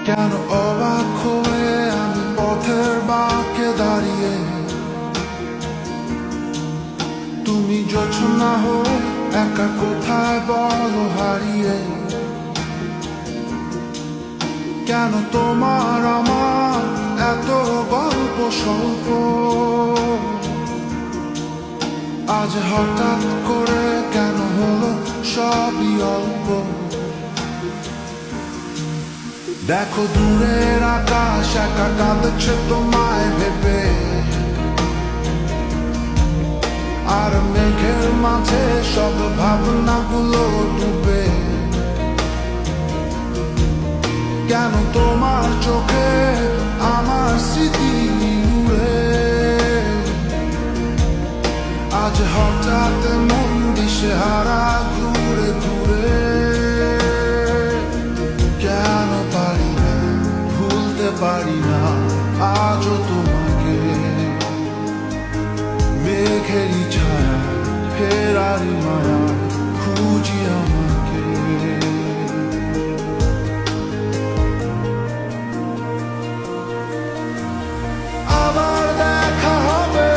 কেন অবাক হয়ে আমি পথের বাঁকে দাঁড়িয়ে, তুমি জোছনা হয়ে একা কোথায় বলো হারিয়ে। কেন তোমার আমার এত গল্প স্বল্প, আজ হঠাৎ করে কেন হলো সবই অল্প। দেখো দূরের আকাশ একা কাঁদছে তোমায় ভেবে, আর মেঘের মাঝে সব ভাবনাগুলো ডুবে। কেন তোমার চোখে আমার স্মৃতি উড়ে, আজ হঠাৎ মন দিশেহারা ঘুরে ঘুরে। কেন পারি না ভুলতে পারি না আজও তোমাকে, মেঘেরই ছায়া ফেরারি মায়া খুঁজি আমাকে। আবার দেখা হবে,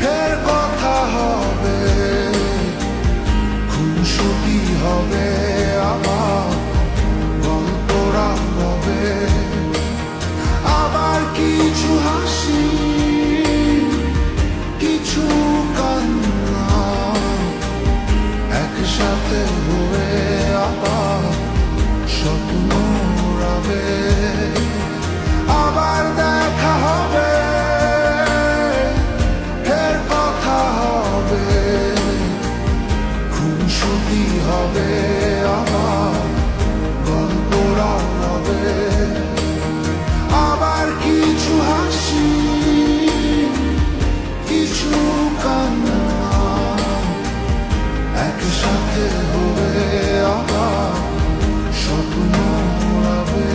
ফের কথা হবে, খুনসুটি হবে, আবার গল্পরা হবে। আবার কিছু হাসি, কিছু কান্না একসাথে হয়ে আবার স্বপ্ন উড়াবে। আবার দেখা হবে, ফের কথা হবে, খুনসুটি হবে, আবার গল্পরা হবে। আবার কিছু হাসি, কিছু কান্না একসাথে হয়ে আবার স্বপ্ন উড়াবে।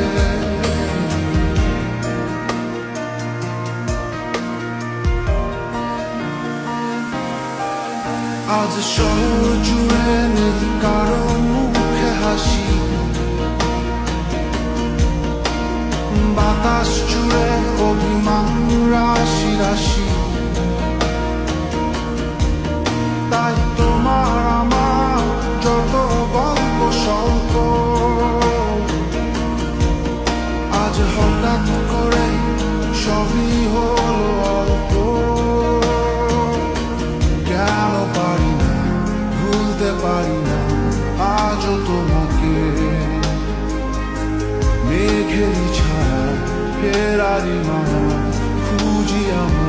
আজ শহর জুড়ে নেই কারো মুখে হাসি, বাতাস জুড়ে অভিমান রাশি রাশি। তাই তোমার আমার যত গল্প স্বল্প, আজ হঠাৎ করে সবই হলো অল্প। কেন পারি না ভুলতে পারি না আজও তোমাকে, মেঘেরই ছায়া ফেরারি মায়া খুঁজি আমার।